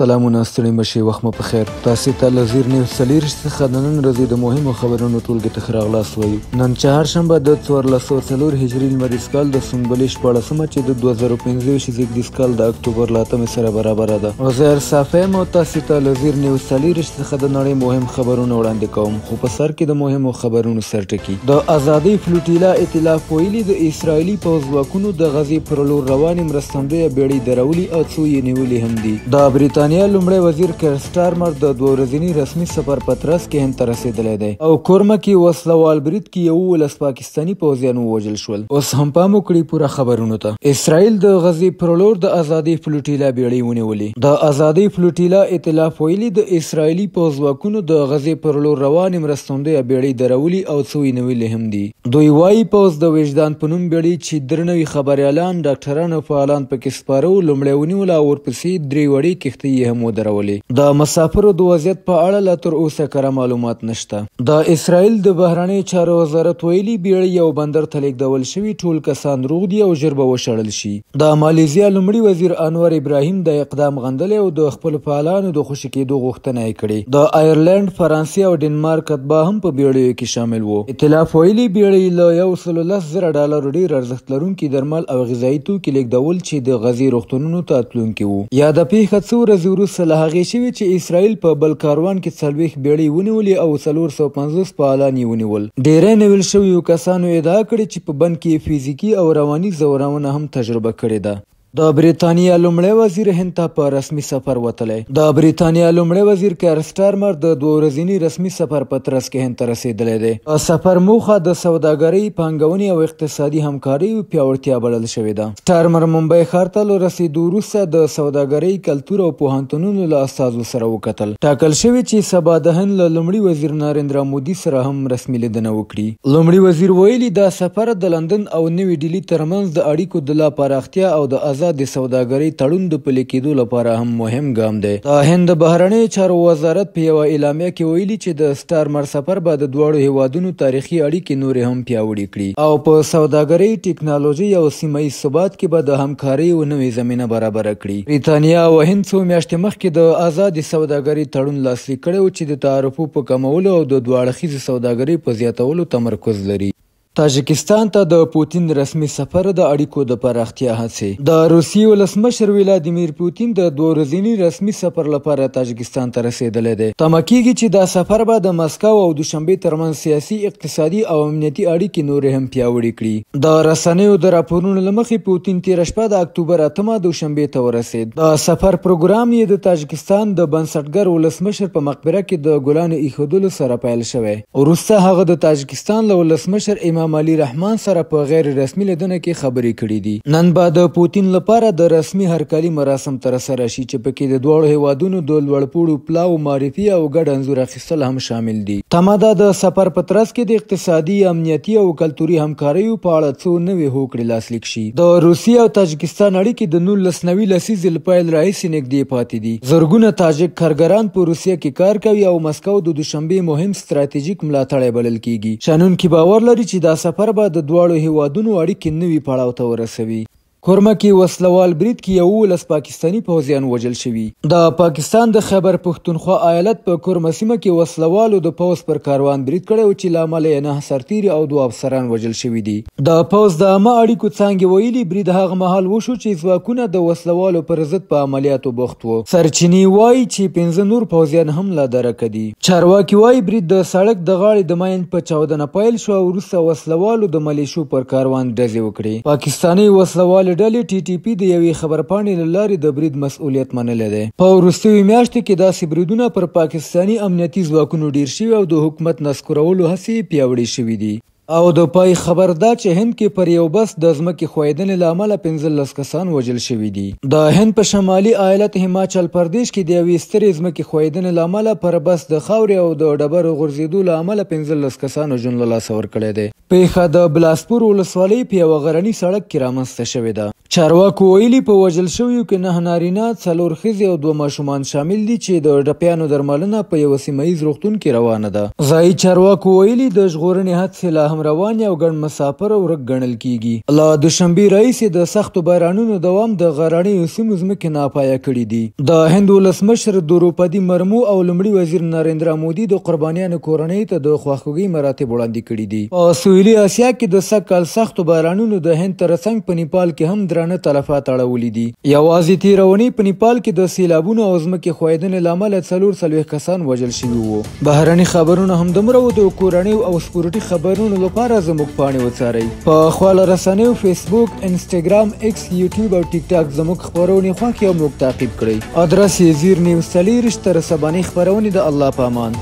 سلامونه ستړي مشي وخت مو پخیر تاسو ته لزیر نیوز سلیریش څخه د نن ورځې د مهمو خبرونو ټولګې ته ښه راغلاست وایو نن چهارشنبه د 1404 هجري لمریز کال د سنبلې 14مه چې د 2015 زیږدیز کال د اکتوبر له 8 سره برابره ده وزیر صافیم او تاسو ته لزیر نیوز سلیریش څخه د نړۍ مهم خبرونه وړاندې کوم خو په سر کې د مهمو خبرونو سرټکی د ازادي فلوټیلا ائتلاف ویلي د اسرایلی پوځ ځواکونو د غزې پر لور روانې مرستندویه بیړۍ درولي او څو یې نیولې هم دي د بریتانیا لومړی وزیر کیر سټارمر د 2 ورځني رسمي سفر په ترڅ کې هند ته رسېدلی دی او کورمه کې وسلوال برید کې 11 پاکستاني پوځیان ووژل شول اوس هم پام وکړئ پوره خبرونو ته اسرائیل د غزې پر لور د ازادي فلوټیلا بیړۍ ونیولې د ازادي فلوټیلا ائتلاف ویلي د اسرائیلي پوځ ځواکونو د غزې پر لور روانې مرستندویه بیړۍ درولي او څو یې نیولې هم دي دوی وایي پوځ د وجدان په نوم بیړۍ چې درنوي خبریالان ډاکټران او فعالان پکې سپاره و لومړی ونیوله او ورپسې درې وړې کښتۍ یې هم ودرولې د مسافرو د وضعیت په اړه لا تر اوسه کره معلومات نشته د اسرائیل د بهرنۍ چارو وزارت ویلي بیړۍ یو بندر ته لیږدول شوي ټول کسان روغ دي او ژر به وشړل شي د مالیزیا لومړي وزیر انور ابراهیم د اقدام غندلی او د خپلو فعالانو د خوشي کېدو غوښتنه یې کړې د آیرلینډ فرانسې او ډنمارک اتباع هم په بیړیو کې شامل وو ائتلاف ویلي بیړۍ له $110,000 ډیر ارزښت لرونکي درمل او غذایي توکي لیږدول چې د غزې روغتونونو ته تلونکي وو یا د پیښه څو ورځې وروسته له هغې شوې چې اسرائیل په بل کاروان کې 40 بیړۍ ونیولې او 450 فعالان یې ونیول ډیری نیول شویو کسانو ادعا کړې چې په بند کې فزیکي او رواني ځورونه هم تجربه کړې ده د بریتانیا لومړی وزیر هند ته په رسمي سفر وتلی د بریتانیا لومړی وزیر کیر سټارمر د 2 ورځني رسمي سفر په ترڅ کې هند ته رسېدلی دی سفر موخه د سوداګرۍ پانګونې او اقتصادي همکارۍ پیاوړتیا بلل شوې ده سټارمر ممبئی ښار ته له رسېدو وروسته د سوداګرۍ کلتور او پوهنتونونو له استازو سره وکتل ټاکل شوي چې سبا د هند له لومړي وزیر ناریندرا مودي سره هم رسمي لیدنه وکړي لومړي وزیر ویلي دا سفر د لندن او نوې ډیلي ترمنځ د اړیکو د لا پراختیا او د د سوداګرۍ تړون د پلي کېدو لپاره هم مهم ګام دی د هند بهرنۍ چارو وزارت په یوه اعلامیه کې ویلي چې د سټارمر سفر به د دواړو هیوادونو تاریخي اړیکې نورې هم پیاوړې کړي او په سوداګرۍ ټیکنالوژي او سیمه ییز ثبات کې به د همکارۍ یوه نوې زمینه برابره کړي بریتانیا او هند څو میاشتې مخکې د ازادې سوداګرۍ تړون لاسلیک کړی و چې د تعرفو په کمولو او د دوه اړخیزې سوداګرۍ په زیاتولو تمرکز لري تاجکستان ته د پوتین رسمي سفر د اړیکو د پراختیا هڅې د روسیې ولسمشر ولادیمیر پوتین د 2 ورځني رسمي سفر لپاره تاجکستان ته رسېدلی دی تمه کېږي چې دا سفر به د مسکو او دوشنبې ترمنځ سیاسي اقتصادي او امنیتي اړیکې نورې هم پیاوړې کړي د رسنیو د راپورونو له مخې پوتین تېره شپه د اکتوبر 8 دوشنبې ته ورسېد د سفر پروګرام یې د تاجکستان د بنسټګر ولسمشر په مقبره کې د ګلانو ایښودلو سره پیل شوی وروسته هغه د تاجکستان له ولسمشر امام علي رحمان سره په غیر رسمي لیدنه کې خبرې کړې دي نن به د پوتین لپاره د رسمي هرکلي مراسم ترسره شي چې پکې د دواړو هیوادونو د لوړپوړو پلاو معرفي او ګډ انځور اخیستل هم شامل دي تمه ده د سفر په ترڅ کې د اقتصادي امنیتي او کلتوري همکاریو په اړه څو نوې هوکړې لاسلیک شي د روسیې او تاجکستان اړیکې د 1990 لسیزې له پیل راهیسې نږدې پاتې دي زرګونه تاجک کارګران په روسیه کې کار کوي او مسکو د دوشنبې مهم ستراتیژیک ملاتړی بلل کیږي شنونکي باور لري چې دا سفر به د دواړو هیوادونو اړیکې نوي پړاو ته ورسوي کورمه کې وسلوال برید کې 11 پاکستاني پوځیان وژل شوي د پاکستان د خیبر پښتونخوا ایالت په کورمه سیمه کې وسلوالو د پوځ پر کاروان برید کړی و چې له امله یې 9 سرتیري او 2 افسران وژل شوي دي د پوځ د عامه اړیکو څانګې ویلي برید هغه مهال وشو چې ځواکونه د وسلوالو پر ضد په عملیاتو بوخت وو سرچینې وایي چې 15 نور پوځیان هم لا درکه دي چارواکي وایي برید د سړک د غاړې د ماین په 14 پیل شو او وروسته وسلوالو د ملیشو پر کاروان ډزې وکړې پاکستاني وسلوال ډلې ټي ټي پی د یوې خبرپاڼې له لارې د برید مسؤلیت منلی دی په وروستیو میاشتو کې داسې بریدونه پر پاکستاني امنیتي ځواکونو ډیر شوي او د حکومت نسکورولو هڅې پیاوړې شوي دي او د پای خبر دا چې هند کې پر یو بس د ځمکې ښویدنې له امله 15 کسان وژل شوي دي د هند په شمالي ایالت هماچل پردیش کې د یوې سترې ځمکې ښویدنې له امله پر بس د خاورې او د ډبرو غورځېدو له امله 15 کسانو ژوند له لاسه ورکړی دی پیښه د بلاسپور ولسوالۍ په یوه غرني سړک کې رامنځته شوې ده چارواکو ویلي په وژل شویو کې 9 نارینه 4 ښځې او 2 ماشومان شامل دي چې د ټپیانو درملنه په یوه سیمه ییز روغتون کې روانه ده ځایي چارواکو ویلي د ژغورنې هڅې لا هم هم روان او ګڼ مسافر ورک ګڼل کیږي. له دوشنبې راهیسې د سختو بارانونو دوام د غرنیو سیمو ځمکې ناپایه کړي دي. د هند ولسمشر دروپدي مرمو او لومړي وزیر نریندرا مودي د قربانیانو کورنۍ ته د خواخوږۍ مراتب وړاندې کړي دي. په سویلي اسیا کې د سږکال سختو بارانونو د هند ترڅنګ په نیپال کې هم درانه تلفات اړولي دي. یوازې تېره اونۍ په نیپال کې د سیلابونو او ځمکې ښویدنې له امله 40 کسان وژل شوي وو. بهرني خبرونه همدومره وو. د کورنیو او سپورټي خبرونو لپاره زموږ پاڼې وڅارئ. په خواله رسنیو فیسبوک، انسټاګرام، ایکس، یوټیوب او ټیک ټاک زموږ خپرونې خوښ او موږ تعقیب کړئ. ادرس یې زیر نیوز 40 تر سبانۍ خپرونې. د الله په امان.